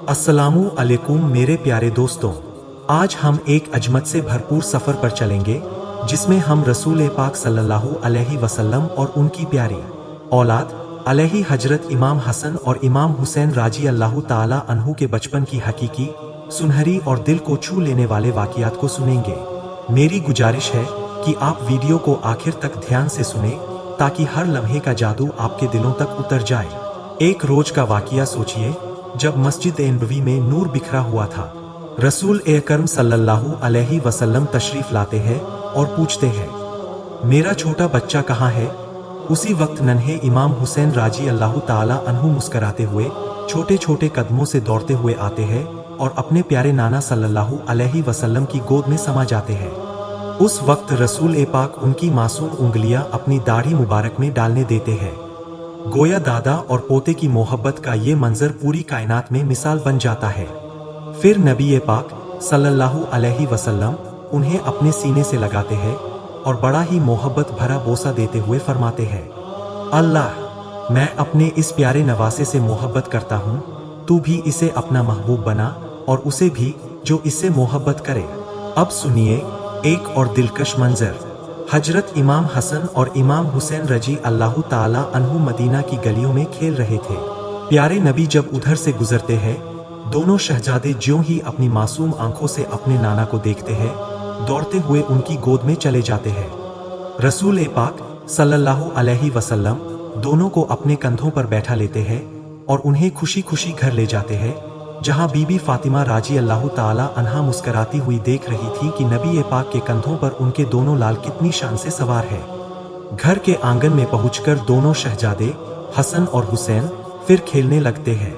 अस्सलामु अलैकुम मेरे प्यारे दोस्तों, आज हम एक अजमत से भरपूर सफ़र पर चलेंगे जिसमें हम रसूल पाक सल्लल्लाहु अलैहि वसल्लम और उनकी प्यारी औलाद अलैहि हजरत इमाम हसन और इमाम हुसैन राजी अल्लाह ताला अन्हु के बचपन की हकीकी, सुनहरी और दिल को छू लेने वाले वाक़ियात को सुनेंगे। मेरी गुजारिश है कि आप वीडियो को आखिर तक ध्यान से सुने ताकि हर लम्हे का जादू आपके दिलों तक उतर जाए। एक रोज का वाक़िया सोचिए, जब मस्जिद नबवी में नूर बिखरा हुआ था। रसूल अकरम सल्लल्लाहु अलैहि वसल्लम तशरीफ लाते हैं और पूछते हैं, मेरा छोटा बच्चा कहाँ है? उसी वक्त नन्हे इमाम हुसैन राजी अल्लाह ताला अन्हु मुस्कराते हुए छोटे छोटे कदमों से दौड़ते हुए आते हैं और अपने प्यारे नाना सल्लल्लाहु अलैहि वसल्लम की गोद में समा जाते हैं। उस वक्त रसूल पाक उनकी मासूम उंगलियां अपनी दाढ़ी मुबारक में डालने देते हैं। गोया दादा और पोते की मोहब्बत का ये मंजर पूरी कायनात में मिसाल बन जाता है। फिर नबी पाक सल्लल्लाहु अलैहि वसल्लम उन्हें अपने सीने से लगाते हैं और बड़ा ही मोहब्बत भरा बोसा देते हुए फरमाते हैं, अल्लाह, मैं अपने इस प्यारे नवासे से मोहब्बत करता हूँ, तू भी इसे अपना महबूब बना और उसे भी जो इससे मोहब्बत करे। अब सुनिए एक और दिलकश मंजर। हजरत इमाम हसन और इमाम हुसैन रजी अल्लाह ताला अन्हु मदीना की गलियों में खेल रहे थे। प्यारे नबी जब उधर से गुजरते हैं, दोनों शहजादे ज्यों ही अपनी मासूम आंखों से अपने नाना को देखते हैं, दौड़ते हुए उनकी गोद में चले जाते हैं। रसूल पाक सल्लल्लाहु अलैहि वसल्लम दोनों को अपने कंधों पर बैठा लेते हैं और उन्हें खुशी खुशी घर ले जाते हैं, जहां बीबी फातिमा राजी अल्लाह ताला अन्हा मुस्कराती हुई देख रही थी कि नबी पाक के कंधों पर उनके दोनों लाल कितनी शान से सवार है। घर के आंगन में पहुंचकर दोनों शहजादे हसन और हुसैन फिर खेलने लगते हैं।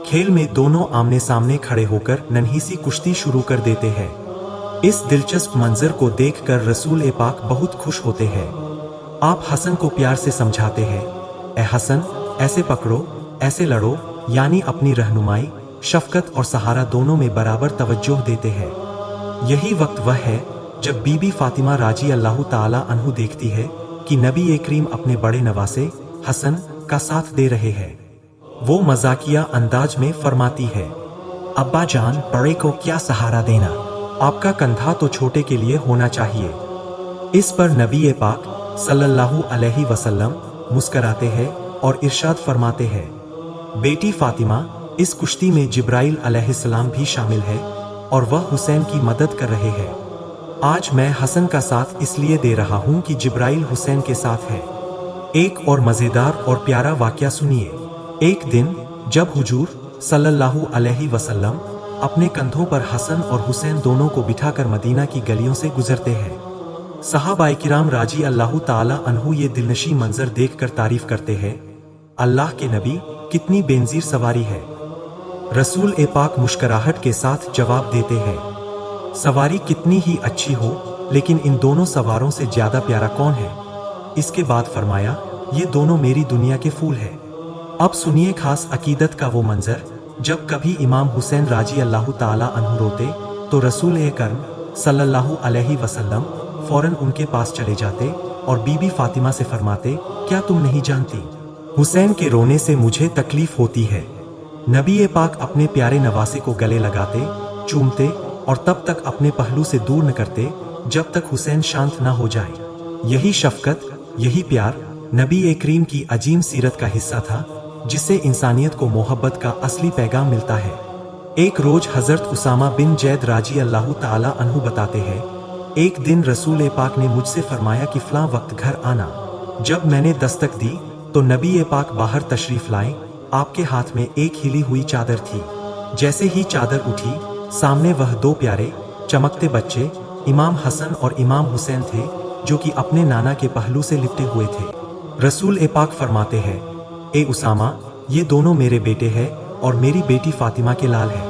खेल में दोनों आमने सामने खड़े होकर नन्ही सी कुश्ती शुरू कर देते हैं। इस दिलचस्प मंजर को देखकर रसूल पाक बहुत खुश होते हैं। आप हसन को प्यार से समझाते हैं, ए हसन, ऐसे पकड़ो, ऐसे लड़ो, यानी अपनी रहनुमाई, शफकत और सहारा दोनों में बराबर तवज्जो देते हैं। यही वक्त वह है जब बीबी फातिमा राजी अल्लाह ताला अन्हु देखती है कि नबी करीम अपने बड़े नवासे हसन का साथ दे रहे हैं। वो मजाकिया अंदाज में फरमाती है, अब्बा जान, बड़े को क्या सहारा देना, आपका कंधा तो छोटे के लिए होना चाहिए। इस पर नबी पाक सल्लल्लाहु अलैहि वसल्लम मुस्कराते हैं और इरशाद फरमाते हैं, बेटी फातिमा, इस कुश्ती में जिब्राइल अलैहिस्सलाम भी शामिल है और वह हुसैन की मदद कर रहे हैं। आज मैं हसन का साथ इसलिए दे रहा हूं कि जिब्राइल हुसैन के साथ है। एक और मजेदार और प्यारा वाकया सुनिए। एक दिन जब हुजूर सल्लल्लाहु अलैहि वसल्लम अपने कंधों पर हसन और हुसैन दोनों को बिठाकर मदीना की गलियों से गुजरते हैं, सहाबाए किराम राजी अल्लाह ताला अन्हु ये दिलनशी मंजर देखकर तारीफ करते हैं, अल्लाह के नबी, कितनी बेनजीर सवारी है। रसूल पाक मुस्कुराहट के साथ जवाब देते हैं, सवारी कितनी ही अच्छी हो, लेकिन इन दोनों सवारों से ज्यादा प्यारा कौन है? इसके बाद फरमाया, ये दोनों मेरी दुनिया के फूल हैं। अब सुनिए खास अकीदत का वो मंजर, जब कभी इमाम हुसैन राजी अल्लाह ताला अन्हु रोते तो रसूल अकरम सल्लल्लाहु अलैहि वसल्लम फौरन उनके पास चले जाते और बीबी फातिमा से फरमाते, क्या तुम नहीं जानती, हुसैन के रोने से मुझे तकलीफ होती है। नबी पाक अपने प्यारे नवासे को गले लगाते, चूमते और तब तक अपने पहलू से दूर न करते जब तक हुसैन शांत ना हो जाए। यही शफकत, यही प्यार नबी करीम की अजीम सीरत का हिस्सा था, जिससे इंसानियत को मोहब्बत का असली पैगाम मिलता है। एक रोज हजरत उसामा बिन जैद राजी अल्लाह ताला अन्हु बताते हैं, एक दिन रसूल पाक ने मुझसे फरमाया कि फलां वक्त घर आना। जब मैंने दस्तक दी तो नबी पाक बाहर तशरीफ लाए। आपके हाथ में एक हिली हुई चादर थी। जैसे ही चादर उठी, सामने वह दो प्यारे चमकते बच्चे इमाम हसन और इमाम हुसैन थे, जो कि अपने नाना के पहलू से लिपटे हुए थे। रसूल पाक फरमाते हैं, ए उसामा, ये दोनों मेरे बेटे हैं और मेरी बेटी फातिमा के लाल है।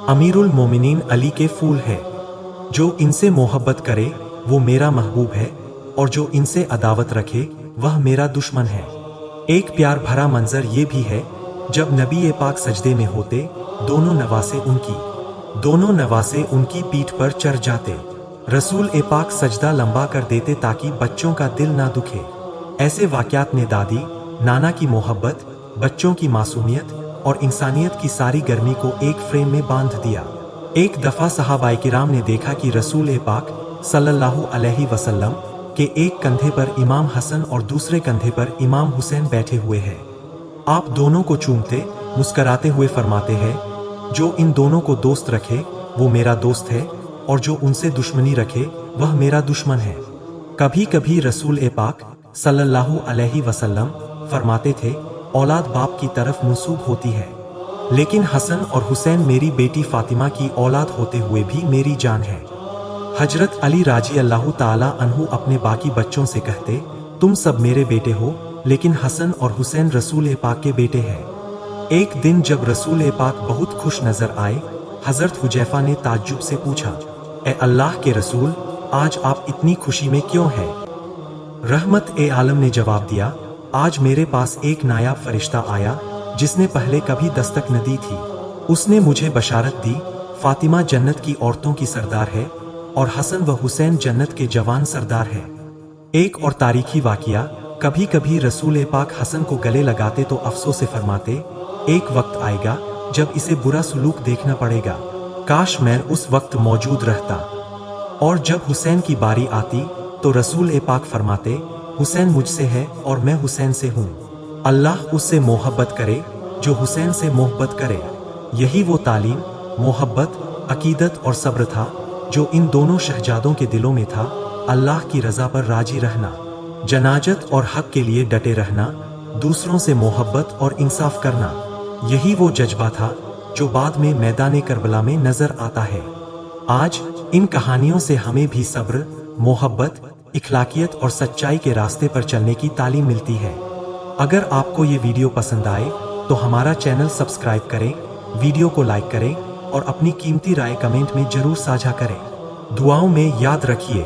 अमीरुल मोमिनीन अली के फूल है। जो इनसे मोहब्बत करे वो मेरा महबूब है और जो इनसे अदावत रखे वह मेरा दुश्मन है। एक प्यार भरा मंजर ये भी है, जब नबी पाक सजदे में होते, दोनों नवासे उनकी पीठ पर चढ़ जाते। रसूल पाक सजदा लंबा कर देते ताकि बच्चों का दिल ना दुखे। ऐसे वाकयात ने दादी नाना की मोहब्बत, बच्चों की मासूमियत और इंसानियत की सारी गर्मी को एक फ्रेम में बांध दिया। एक दफा सहाबाए किराम ने देखा कि रसूल पाक सल्लल्लाहु अलैहि वसल्लम के एक कंधे पर इमाम हसन और दूसरे कंधे पर इमाम हुसैन बैठे हुए हैं। आप दोनों को चूमते मुस्कराते हुए फरमाते हैं, जो इन दोनों को दोस्त रखे वो मेरा दोस्त है, और जो उनसे दुश्मनी रखे वह मेरा दुश्मन है। कभी कभी रसूल पाक सल्लल्लाहु अलैहि वसल्लम फरमाते थे, औलाद बाप की तरफ मंसूब होती है, लेकिन हसन और हुसैन मेरी बेटी फातिमा की औलाद होते हुए भी मेरी जान है। हजरत अली राजी अल्लाह ताला अन्हु अपने बाकी बच्चों से कहते, तुम सब मेरे बेटे हो, लेकिन हसन और हुसैन रसूल पाक के बेटे हैं। एक दिन जब रसूल पाक बहुत खुश नजर आए, हजरत हुजैफा ने ताज्जुब से पूछा, ए अल्लाह के रसूल, आज आप इतनी खुशी में क्यों हैं? रहमत ए आलम ने जवाब दिया, आज मेरे पास एक नायाब फरिश्ता आया जिसने पहले कभी दस्तक न दी थी। उसने मुझे बशारत दी, फातिमा जन्नत की औरतों की सरदार है और हसन व हुसैन जन्नत के जवान सरदार है। एक और तारीखी वाकिया, कभी कभी रसूल पाक हसन को गले लगाते तो अफसोस से फरमाते, एक वक्त आएगा जब इसे बुरा सुलूक देखना पड़ेगा, काश मैं उस वक्त मौजूद रहता। और जब हुसैन की बारी आती तो रसूल पाक फरमाते, हुसैन मुझसे है और मैं हुसैन से हूँ, अल्लाह उससे मोहब्बत करे जो हुसैन से मोहब्बत करे। यही वो तालीम, मोहब्बत, अकीदत और सब्र था जो इन दोनों शहजादों के दिलों में था। अल्लाह की रज़ा पर राजी रहना, जनाजत और हक के लिए डटे रहना, दूसरों से मोहब्बत और इंसाफ करना, यही वो जज्बा था जो बाद में मैदान करबला में नजर आता है। आज इन कहानियों से हमें भी सब्र, मोहब्बत, इखलाकियत और सच्चाई के रास्ते पर चलने की तालीम मिलती है। अगर आपको ये वीडियो पसंद आए तो हमारा चैनल सब्सक्राइब करें, वीडियो को लाइक करें और अपनी कीमती राय कमेंट में जरूर साझा करें। दुआओं में याद रखिए।